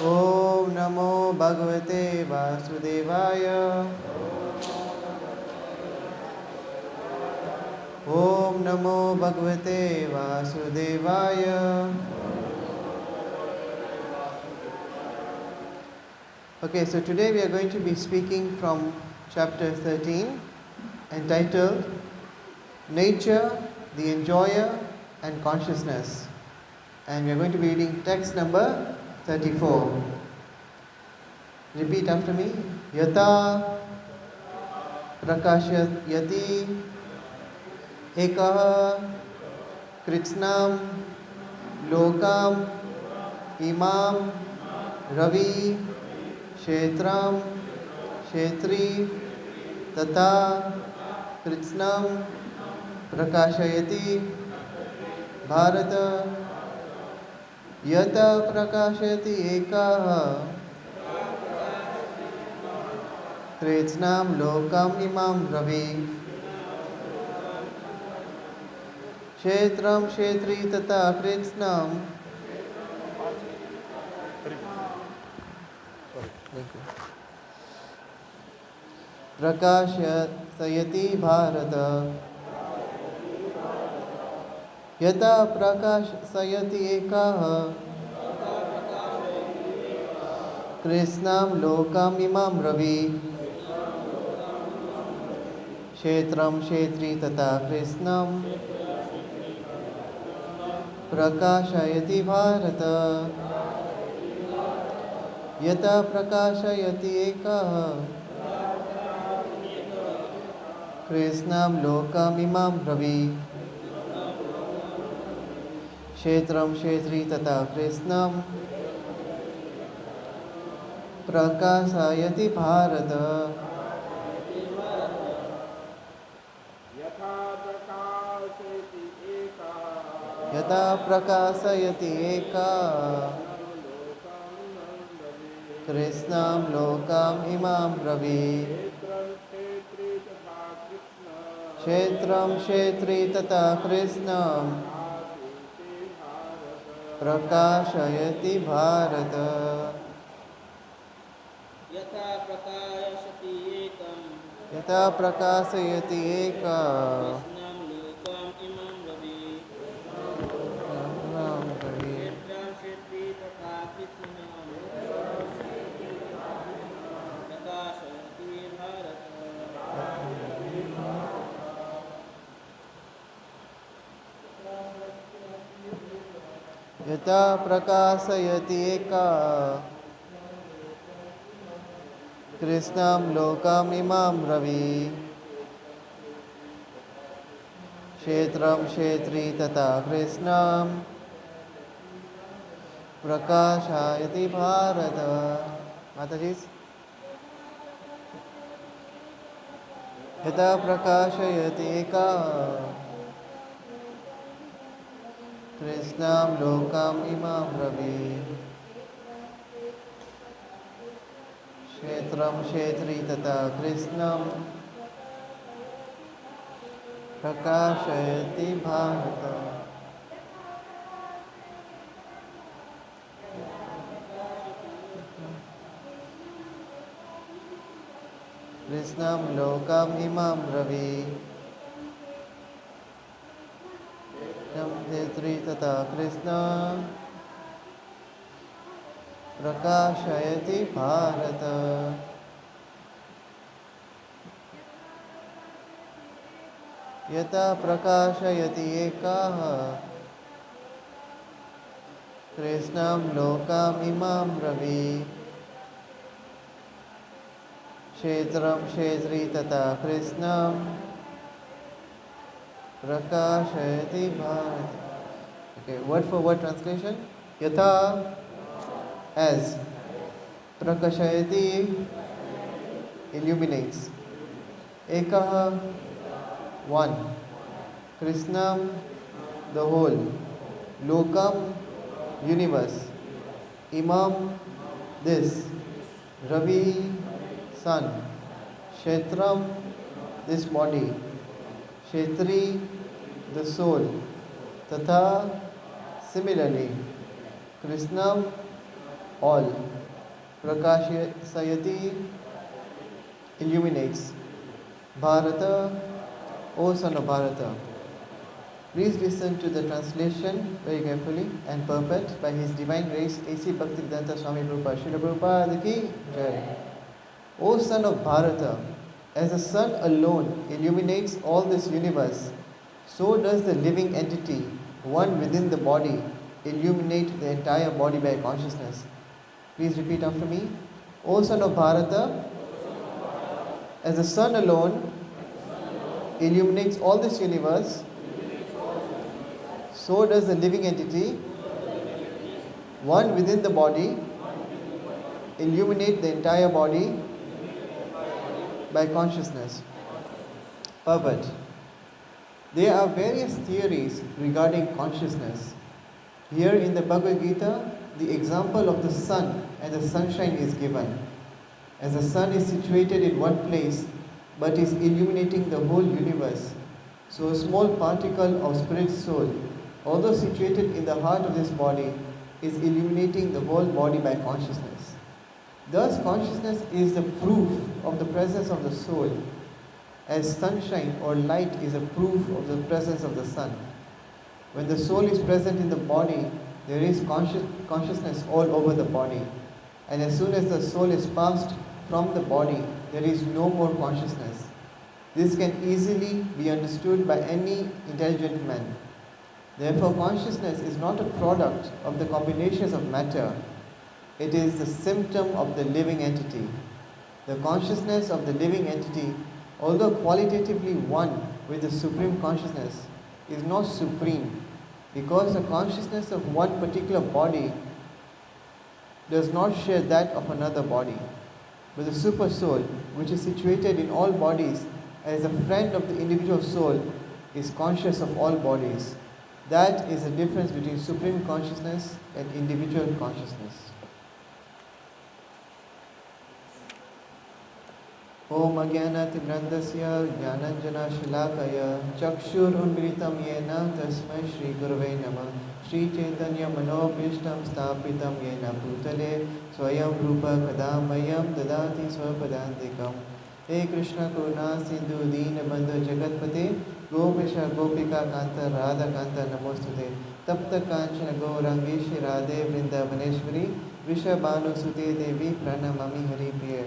Om Namo Bhagavate Vasudevaya. Om Namo Bhagavate Vasudevaya. Okay, so today we are going to be speaking from chapter 13, entitled Nature, the Enjoyer and Consciousness. And we are going to be reading text number 34. Repeat after me. Yata prakashyati ekah kritsnam lokam imam ravi kshetram kshetri tata kritsnam prakashayati bharata yata prakashayati ekah kritsnam lokam imam ravi kshetram kshetri tata kritsnam prakashayati bharata yata prakashayati ekah kritsnam lokam imam ravi kshetram kshetri tata kritsnam prakashayati bharata yata prakashayati ekah kritsnam lokam imam ravi kshetram kshetri tata kritsnam prakashayati bharata yata prakashayati ekah kritsnam lokam imam ravi kshetram kshetri tata kritsnam prakashayati bharata yata prakashayati ekah yata prakashayati ekah kritsnam lokam imam ravi kshetram kshetri tata kritsnam prakashayati bharata. Mataji's. Yata prakashayati ekah kritsnam lokam imam ravi kshetram kshetri tata kritsnam prakashayati bharata. Kritsnam lokam imam ravi kshetri tata kritsnam prakashayati bharata yata prakashayati ekah kritsnam lokam imam ravi kshetram kshetri tata kritsnam prakashayati bharata. Okay, word for word translation. Yatha, as. Prakashayati, illuminates. Ekah, one. Krishnam, the whole. Lokam, universe. Imam, this. Ravi, sun. Kshetram, this body. Kshetri, the soul. Tatha, similarly. Krishnam, all. Prakashayati, illuminates. Bharata, O son of Bharata. Please listen to the translation very carefully and purport by His Divine Grace A.C. Bhaktivedanta Swami Prabhupada. Srila Prabhupada ki Jai. O son of Bharata, as the sun alone illuminates all this universe, so does the living entity, one within the body, illuminate the entire body by consciousness. Please repeat after me. O son of Bharata, as the sun alone illuminates all this universe, so does the living entity, one within the body, illuminate the entire body by consciousness. Purport. There are various theories regarding consciousness. Here in the Bhagavad Gita, the example of the sun and the sunshine is given. As the sun is situated in one place but is illuminating the whole universe, so a small particle of spirit soul, although situated in the heart of this body, is illuminating the whole body by consciousness. Thus, consciousness is the proof of the presence of the soul, as sunshine or light is a proof of the presence of the sun. When the soul is present in the body, there is consciousness all over the body. And as soon as the soul is passed from the body, there is no more consciousness. This can easily be understood by any intelligent man. Therefore, consciousness is not a product of the combinations of matter. It is the symptom of the living entity. The consciousness of the living entity, although qualitatively one with the supreme consciousness, is not supreme, because the consciousness of one particular body does not share that of another body. But the super soul, which is situated in all bodies as a friend of the individual soul, is conscious of all bodies. That is the difference between supreme consciousness and individual consciousness. Om Ajnanatibrandasya Jnananjana Shalakaya Chakshurunmilitam Yena Tasmai Shri Gurave Namah Shri Chaitanya Manobhishtam Stapitam Yena Bhutale Swayam Rupa Kadamayam Dadati Swapadantikam. He Krishna Karuna Sindhu Dina Bandhu Jagatpate Gopisha Gopika Kanta Radha Kanta Namostute Tapta Kanchana Gaurangi Shri Radhe Vrindavaneshwari Vishabhanu Sute Devi Pranamami Hari Priya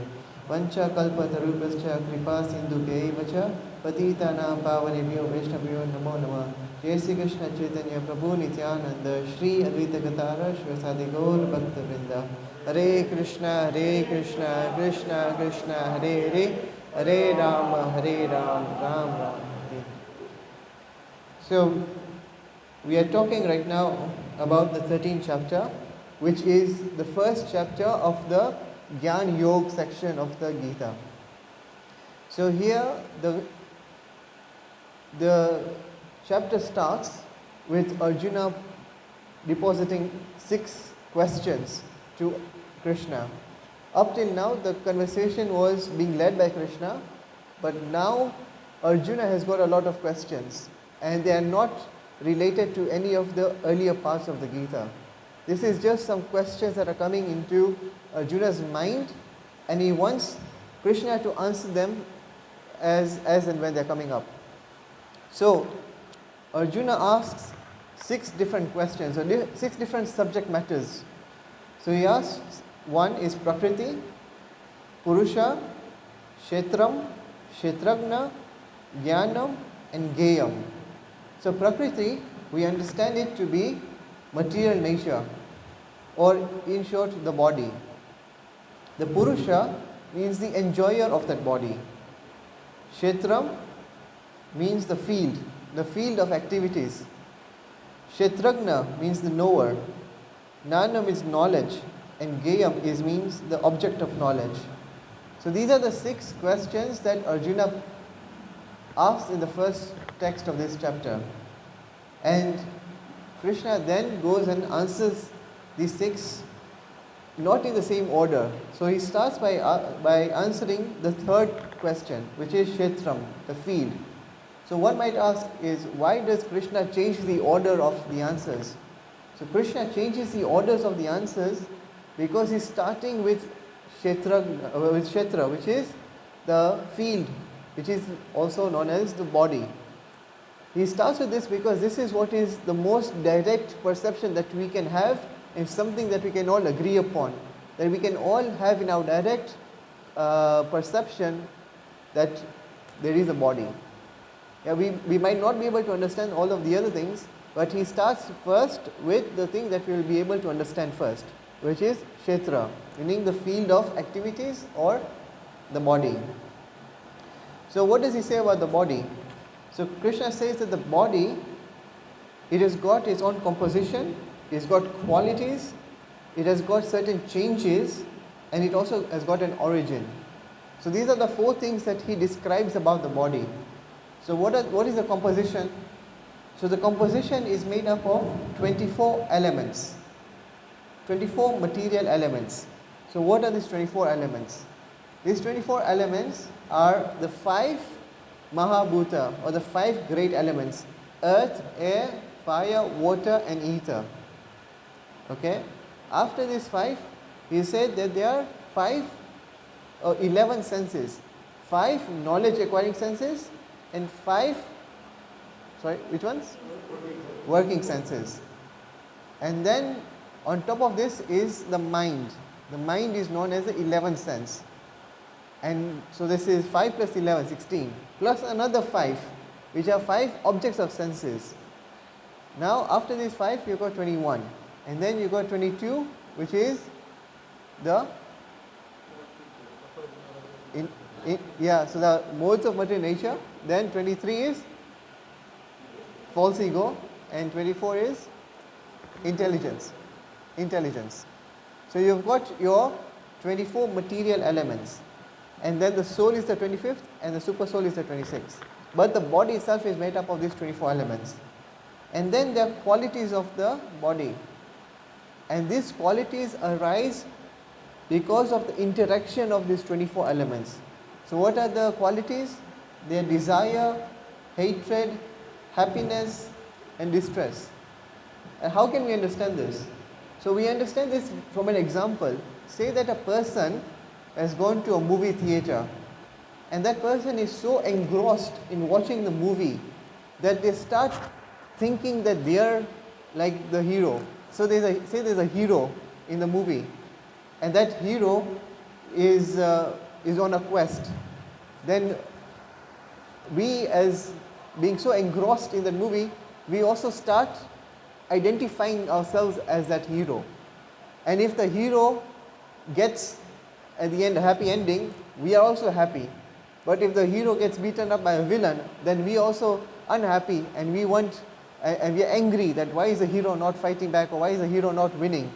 Vancha Kalpa Tarupascha Kripa Sindhu Vacha Patitanam Pavanebhyo Vaishnavyo Namo Namah Jai Sri Krishna Chaitanya Prabhu Nityananda Shri Advaita Gatara Shri Gaur Bhakta Vrinda Hare Krishna Krishna Krishna Hare Hare Hare Rama Ram Ram Hare. So we are talking right now about the 13th chapter, which is the first chapter of the Gyan Yoga section of the Gita. So here the chapter starts with Arjuna depositing 6 questions to Krishna. Up till now the conversation was being led by Krishna, but now Arjuna has got a lot of questions and they are not related to any of the earlier parts of the Gita. This is just some questions that are coming into Arjuna's mind, and he wants Krishna to answer them as and when they are coming up. So Arjuna asks 6 different questions, or 6 different subject matters. So he asks, one is Prakriti, Purusha, Kshetram, Kshetragna, Jnanam and Geyam. So Prakriti, we understand it to be material nature, or in short the body. The Purusha means the enjoyer of that body. Kshetram means the field of activities. Kshetragna means the knower. Jnanam is knowledge, and Geyam means the object of knowledge. So these are the 6 questions that Arjuna asks in the first text of this chapter. And Krishna then goes and answers these 6 not in the same order. So he starts by answering the 3rd question, which is Kshetram, the field. So one might ask is, why does Krishna change the order of the answers? So Krishna changes the orders of the answers Because he's starting with Kshetra, which is the field, which is also known as the body. He starts with this because this is what is the most direct perception that we can have, and something that we can all agree upon, that we can all have in our direct perception that there is a body. Yeah, we might not be able to understand all of the other things, but he starts first with the thing that we will be able to understand first, which is Kshetra, meaning the field of activities or the body. So what does he say about the body? So Krishna says that the body, it has got its own composition, it has got qualities, it has got certain changes, and it also has got an origin. So these are the four things that he describes about the body. So what is the composition? So the composition is made up of 24 elements, 24 material elements. So what are these 24 elements? These 24 elements are the 5 Mahabhuta, or the 5 great elements: earth, air, fire, water and ether. Okay? After these 5, he said that there are 5 or 11 senses. 5 knowledge acquiring senses and 5, sorry, which ones? Working senses. And then on top of this is the mind. The mind is known as the 11th sense. And so this is 5 plus 11, 16, plus another 5, which are 5 objects of senses. Now after these 5, you got 21, and then you got 22, which is the so the modes of material nature. Then 23 is false ego, and 24 is intelligence. So you've got your 24 material elements, and then the soul is the 25th and the super soul is the 26th. But the body itself is made up of these 24 elements. And then there are qualities of the body, and these qualities arise because of the interaction of these 24 elements. So what are the qualities? They are desire, hatred, happiness and distress. And how can we understand this? So we understand this from an example. Say that a person has gone to a movie theater, and that person is so engrossed in watching the movie that they start thinking that they are like the hero. So there's a hero in the movie, and that hero is on a quest. Then we, as being so engrossed in the movie, we also start identifying ourselves as that hero. And if the hero gets at the end a happy ending, we are also happy. But if the hero gets beaten up by a villain, then we are also unhappy, and we are angry that why is the hero not fighting back, or why is the hero not winning.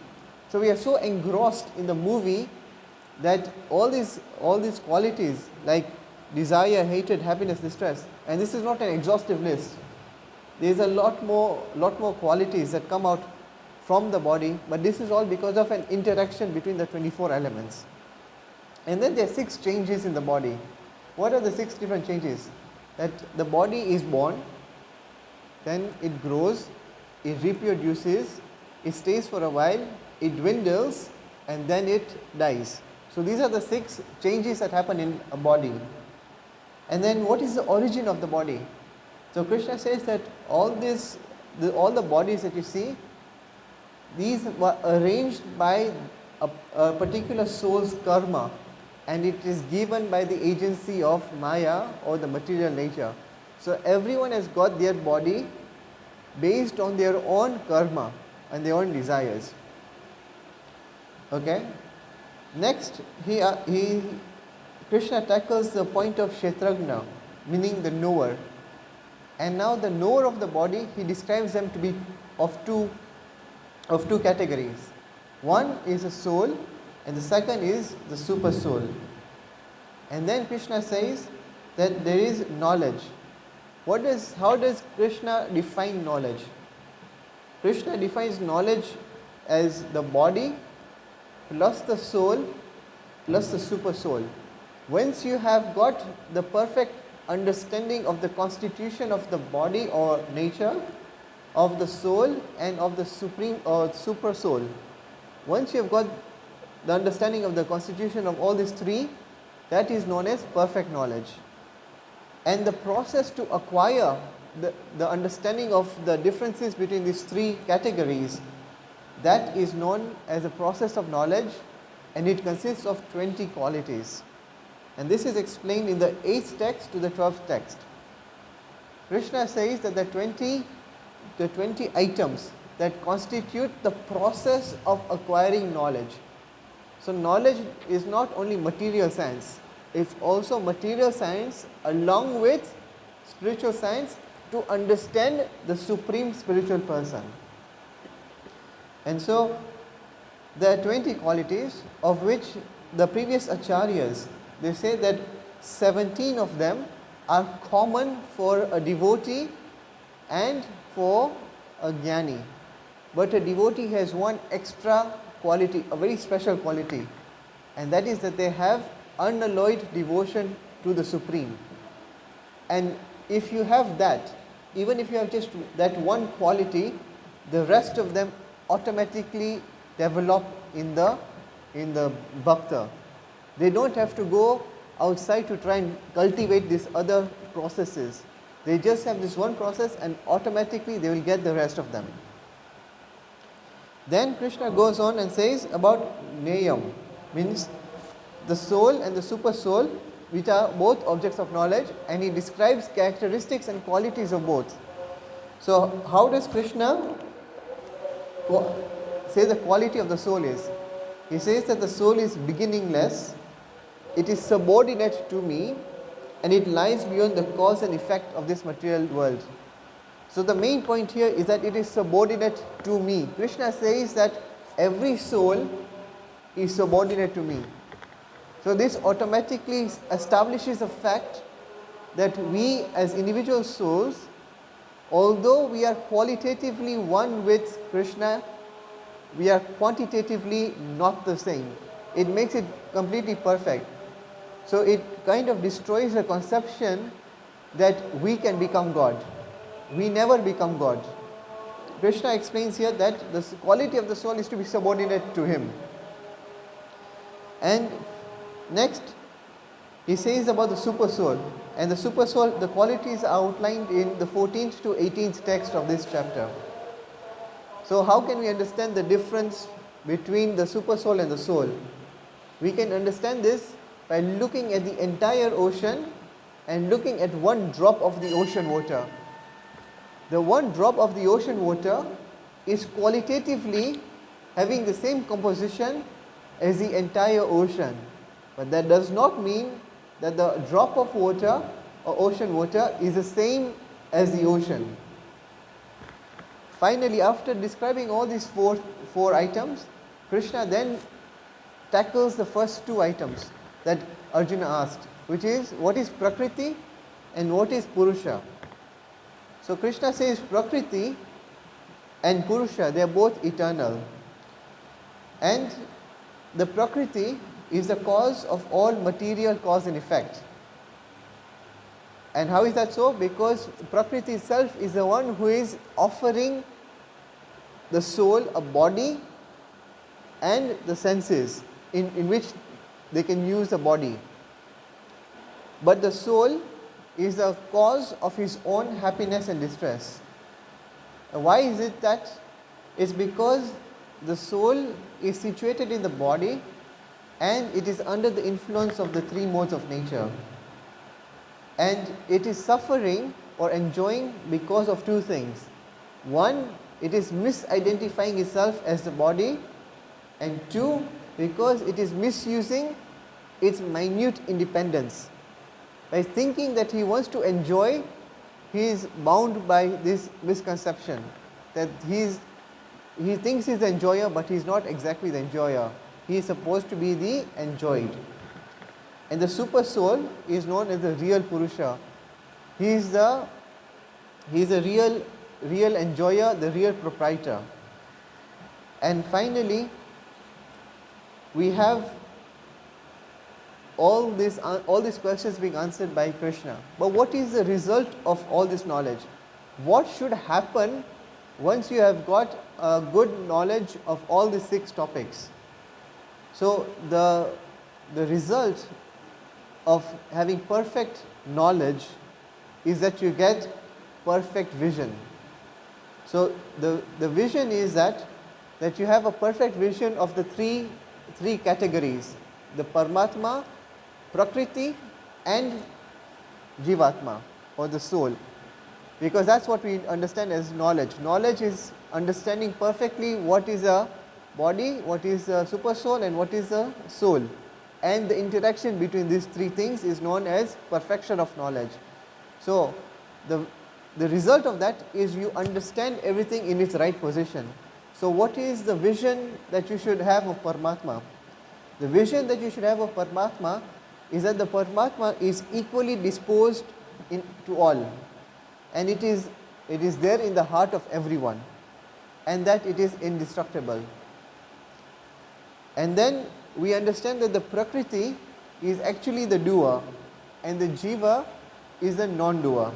So we are so engrossed in the movie that all these qualities like desire, hatred, happiness, distress, and this is not an exhaustive list. There is a lot more qualities that come out from the body, but this is all because of an interaction between the 24 elements. And then there are 6 changes in the body. What are the 6 different changes? That the body is born, then it grows, it reproduces, it stays for a while, it dwindles, and then it dies. So these are the 6 changes that happen in a body. And then what is the origin of the body? So Krishna says that all the bodies that you see, these were arranged by a particular soul's karma, and it is given by the agency of Maya or the material nature. So everyone has got their body based on their own karma and their own desires. Okay. Next, Krishna tackles the point of Kshetrajna, meaning the knower. And now the knower of the body, he describes them to be of two categories. One is a soul, and the second is the super soul. And then Krishna says that there is knowledge. How does Krishna define knowledge? Krishna defines knowledge as the body plus the soul plus the super soul. Once you have got the perfect understanding of the constitution of the body or nature, of the soul and of the supreme or super soul, once you have got the understanding of the constitution of all these three, that is known as perfect knowledge. And the process to acquire the understanding of the differences between these three categories, that is known as a process of knowledge, and it consists of 20 qualities. And this is explained in the 8th text to the 12th text. Krishna says that the 20 items that constitute the process of acquiring knowledge. So knowledge is not only material science, it's also material science along with spiritual science to understand the supreme spiritual person. And so there are 20 qualities, of which the previous acharyas, they say that 17 of them are common for a devotee and for a jnani. But a devotee has one extra quality, a very special quality, and that is that they have unalloyed devotion to the Supreme. And if you have that, even if you have just that one quality, the rest of them automatically develop in the bhakta. They don't have to go outside to try and cultivate these other processes. They just have this one process and automatically they will get the rest of them. Then Krishna goes on and says about Neyam, means the soul and the super soul, which are both objects of knowledge, and he describes characteristics and qualities of both. So how does Krishna say the quality of the soul is? He says that the soul is beginningless, it is subordinate to me, and it lies beyond the cause and effect of this material world. So the main point here is that it is subordinate to me. Krishna says that every soul is subordinate to me. So this automatically establishes a fact that we as individual souls, although we are qualitatively one with Krishna, we are quantitatively not the same. It makes it completely perfect. So it kind of destroys the conception that we can become God. We never become God. Krishna explains here that the quality of the soul is to be subordinate to him. And next, he says about the super soul. And the super soul, the qualities are outlined in the 14th to 18th text of this chapter. So how can we understand the difference between the super soul and the soul? We can understand this by looking at the entire ocean and looking at one drop of the ocean water. The one drop of the ocean water is qualitatively having the same composition as the entire ocean. But that does not mean that the drop of water or ocean water is the same as the ocean. Finally, after describing all these four items, Krishna then tackles the first two items that Arjuna asked, which is what is Prakriti and what is Purusha. So Krishna says Prakriti and Purusha, they are both eternal. And the Prakriti is the cause of all material cause and effect. And how is that so? Because Prakriti itself is the one who is offering the soul a body and the senses in which they can use the body. But the soul is the cause of his own happiness and distress. And why is it that? It's because the soul is situated in the body and it is under the influence of the three modes of nature. And it is suffering or enjoying because of two things. One, it is misidentifying itself as the body, and two, because it is misusing its minute independence. By thinking that he wants to enjoy, he is bound by this misconception that he thinks he is the enjoyer, but he is not exactly the enjoyer. He is supposed to be the enjoyed. And the super soul is known as the real Purusha. He is the real enjoyer, the real proprietor. And finally, we have all these questions being answered by Krishna. But what is the result of all this knowledge? What should happen once you have got a good knowledge of all these 6 topics? So the result of having perfect knowledge is that you get perfect vision. So the vision is that you have a perfect vision of the three categories: the Paramatma, Prakriti and Jivatma, or the soul. Because that's what we understand as knowledge. Knowledge is understanding perfectly what is a body, what is a super soul, and what is a soul. And the interaction between these three things is known as perfection of knowledge. So the result of that is you understand everything in its right position. So what is the vision that you should have of Paramatma? The vision that you should have of Paramatma is that the Paramatma is equally disposed to all, and it is there in the heart of everyone, and that it is indestructible. And then we understand that the Prakriti is actually the doer and the Jiva is the non-doer.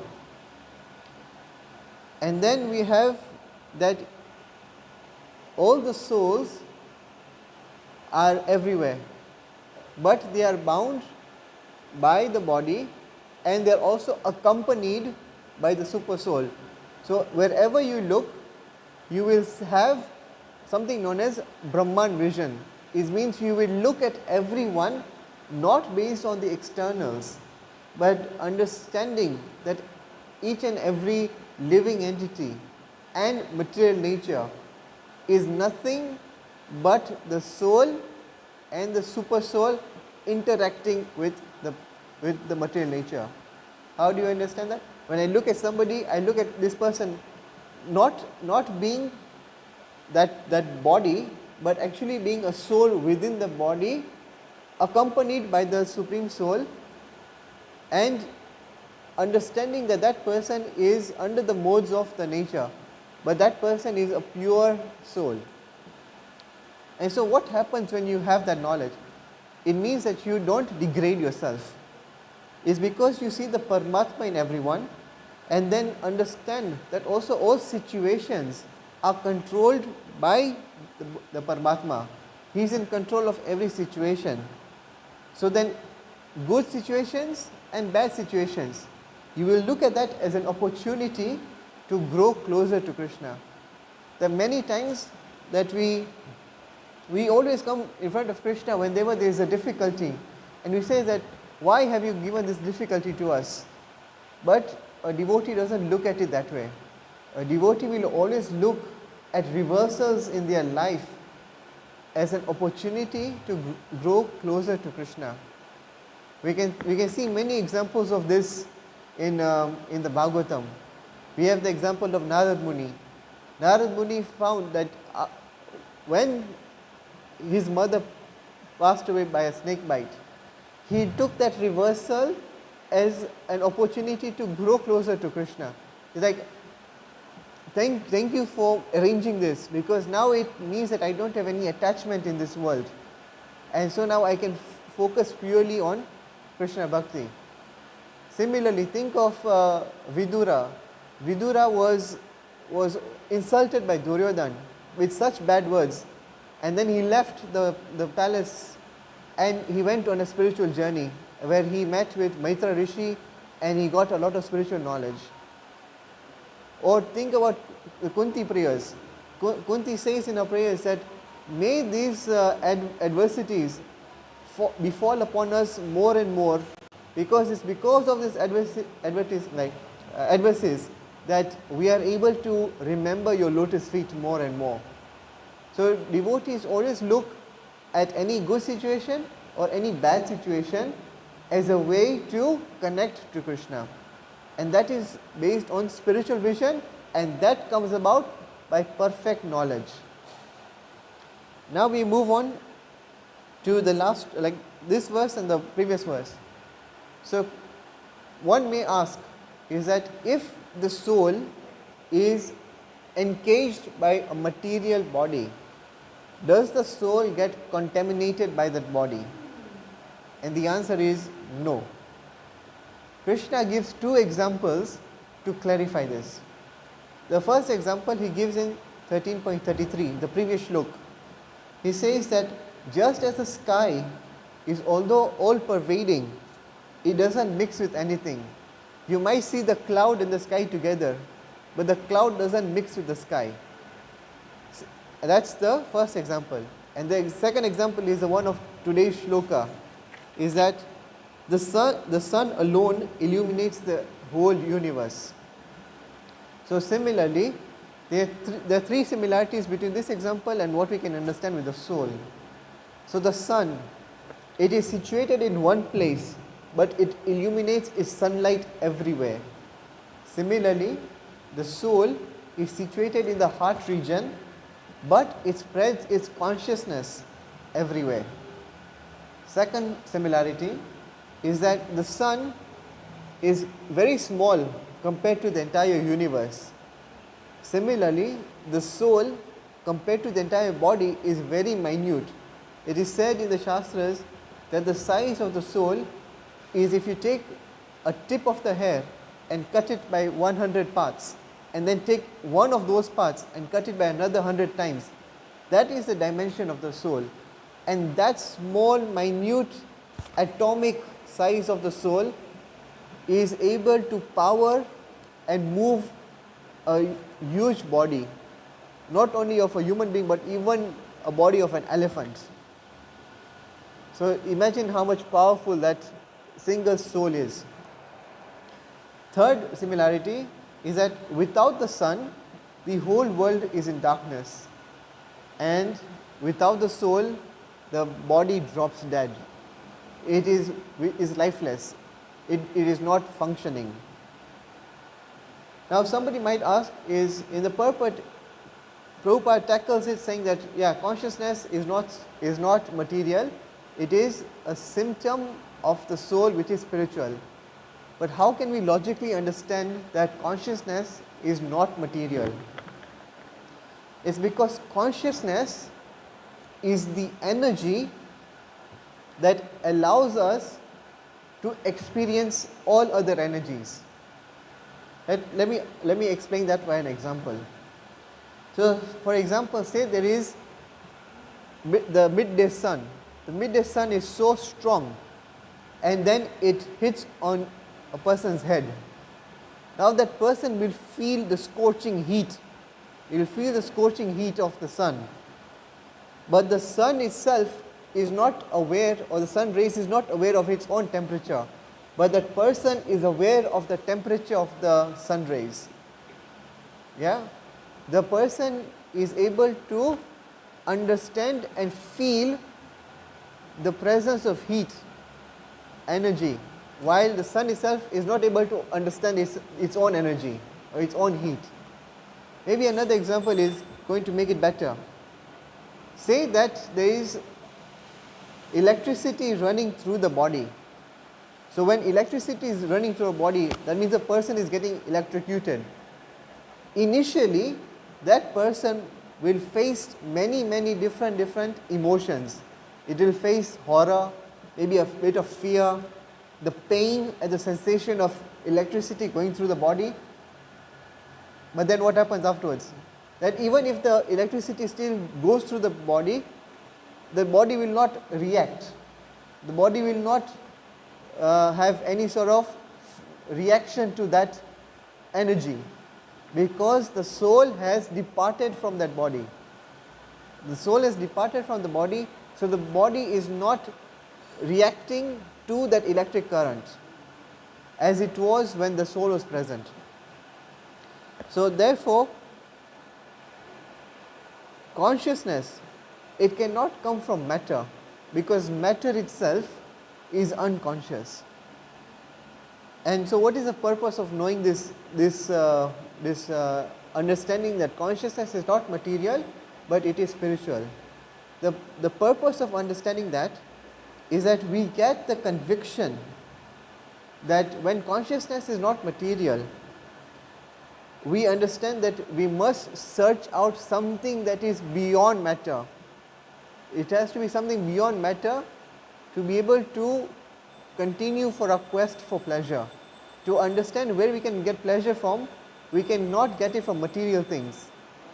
And then we have that all the souls are everywhere, but they are bound by the body and they are also accompanied by the super soul. So wherever you look, you will have something known as Brahman vision. It means you will look at everyone not based on the externals, but understanding that each and every living entity and material nature is nothing but the soul and the super soul interacting with the material nature. How do you understand that? When I look at somebody, I look at this person not being that body, but actually being a soul within the body, accompanied by the Supreme Soul, and understanding that that person is under the modes of the nature, but that person is a pure soul. And so what happens when you have that knowledge? It means that you don't degrade yourself. It's because you see the Paramatma in everyone, and then understand that also all situations are controlled by the Paramatma. He is in control of every situation. So then good situations and bad situations, you will look at that as an opportunity to grow closer to Krishna. There are many times that we always come in front of Krishna whenever there is a difficulty, and we say that, why have you given this difficulty to us? But a devotee doesn't look at it that way. A devotee will always look at reversals in their life as an opportunity to grow closer to Krishna. We can see many examples of this in the Bhagavatam. We have the example of Narad Muni. Narad Muni found that when his mother passed away by a snake bite, he took that reversal as an opportunity to grow closer to Krishna. It's like, thank you for arranging this, because now it means that I don't have any attachment in this world, and so now I can focus purely on Krishna Bhakti. Similarly, think of Vidura. Vidura was insulted by Duryodhana with such bad words, and then he left the palace and he went on a spiritual journey where he met with Maitra Rishi and he got a lot of spiritual knowledge. Or think about the Kunti prayers. Kunti says in her prayers that, may these adversities befall upon us more and more, because it's because of this adversities that we are able to remember your lotus feet more and more. So devotees always look at any good situation or any bad situation as a way to connect to Krishna. And that is based on spiritual vision, and that comes about by perfect knowledge. Now we move on to the last, like this verse and the previous verse. So one may ask is that if the soul is encaged by a material body, does the soul get contaminated by that body? And the answer is no. Krishna gives two examples to clarify this. The first example he gives in 13.33, the previous shlok. He says that just as the sky is although all pervading, it doesn't mix with anything. You might see the cloud and the sky together, but the cloud doesn't mix with the sky. That's the first example. And the second example is the one of today's shloka, is that the sun alone illuminates the whole universe. So similarly, there are three similarities between this example and what we can understand with the soul. So the sun, it is situated in one place, but it illuminates its sunlight everywhere. Similarly, the soul is situated in the heart region, but it spreads its consciousness everywhere. Second similarity is that the sun is very small compared to the entire universe. Similarly, the soul compared to the entire body is very minute. It is said in the Shastras that the size of the soul is if you take a tip of the hair and cut it by 100 parts, and then take one of those parts and cut it by another 100 times. That is the dimension of the soul. And that small, minute, atomic size of the soul is able to power and move a huge body, not only of a human being, but even a body of an elephant. So imagine how much powerful that single soul is. Third similarity is that without the sun, the whole world is in darkness, and without the soul, the body drops dead. It is lifeless. It is not functioning. Now somebody might ask, is in the purport, Prabhupada tackles it saying that consciousness is not material. It is a symptom of the soul which is spiritual. But how can we logically understand that consciousness is not material? It's because consciousness is the energy that allows us to experience all other energies. Let me explain that by an example. So, for example, say there is the midday sun. The midday sun is so strong, and then it hits on a person's head. Now that person will feel the scorching heat. He will feel the scorching heat of the sun. But the sun itself is not aware, or the sun rays is not aware of its own temperature. But that person is aware of the temperature of the sun rays. Yeah? The person is able to understand and feel the presence of heat, energy, while the sun itself is not able to understand its own energy or its own heat. Maybe another example is going to make it better. Say that there is electricity running through the body. So when electricity is running through a body, that means the person is getting electrocuted. Initially, that person will face many different emotions. It will face horror, maybe a bit of fear, the pain and the sensation of electricity going through the body. But then what happens afterwards? That even if the electricity still goes through the body will not react. The body will not have any sort of reaction to that energy, because the soul has departed from that body. The soul has departed from the body, so the body is not reacting to that electric current as it was when the soul was present. So therefore, consciousness, it cannot come from matter, because matter itself is unconscious. And so what is the purpose of knowing this understanding that consciousness is not material, but it is spiritual? The purpose of understanding that is that we get the conviction that when consciousness is not material, we understand that we must search out something that is beyond matter. It has to be something beyond matter to be able to continue for our quest for pleasure. To understand where we can get pleasure from, we cannot get it from material things.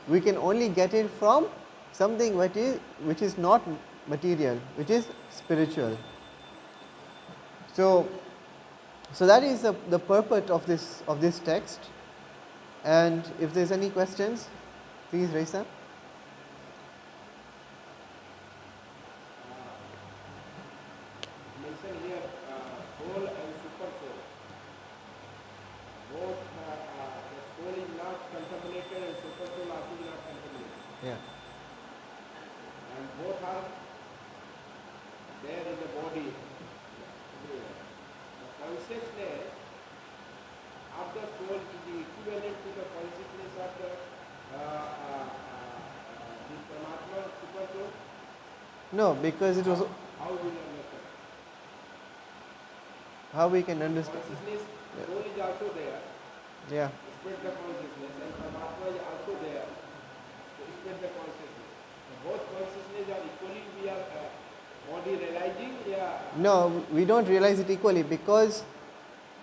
We can only get it from something which is not material, which is spiritual. So that is the purport of this text. And if there is any questions, please raise them. Mention here soul and super soul. Both the soul is not contaminated and super soul also is not contaminated. Yeah. And both are there in the body. The consciousness of the soul is equivalent to the consciousness of the Paramatma super soul. No, because it was. How will you understand? How we can understand? Consciousness, soul is also there. Yeah. Spread the consciousness, and Paramatma is also there to spread the consciousness. Both consciousness are equally we are body realizing. Yeah. No, we don't realize it equally, because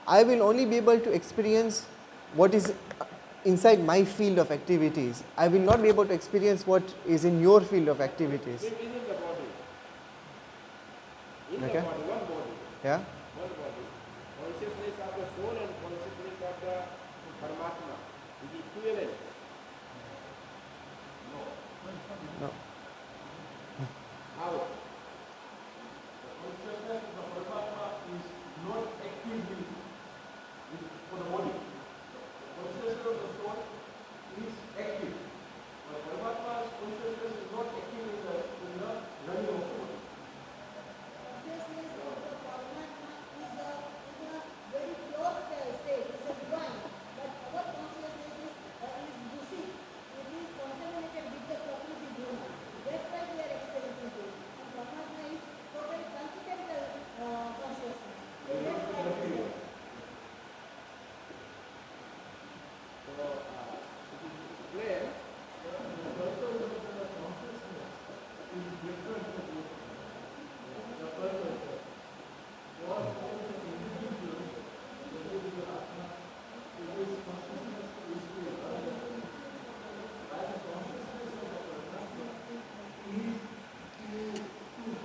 I will only be able to experience what is inside my field of activities. I will not be able to experience what is in your field of activities. It is in the body. In Okay. the body, one body. Yeah. One body. Consciousness of the soul and consciousness of the Paramatma is equivalent. No. No. How?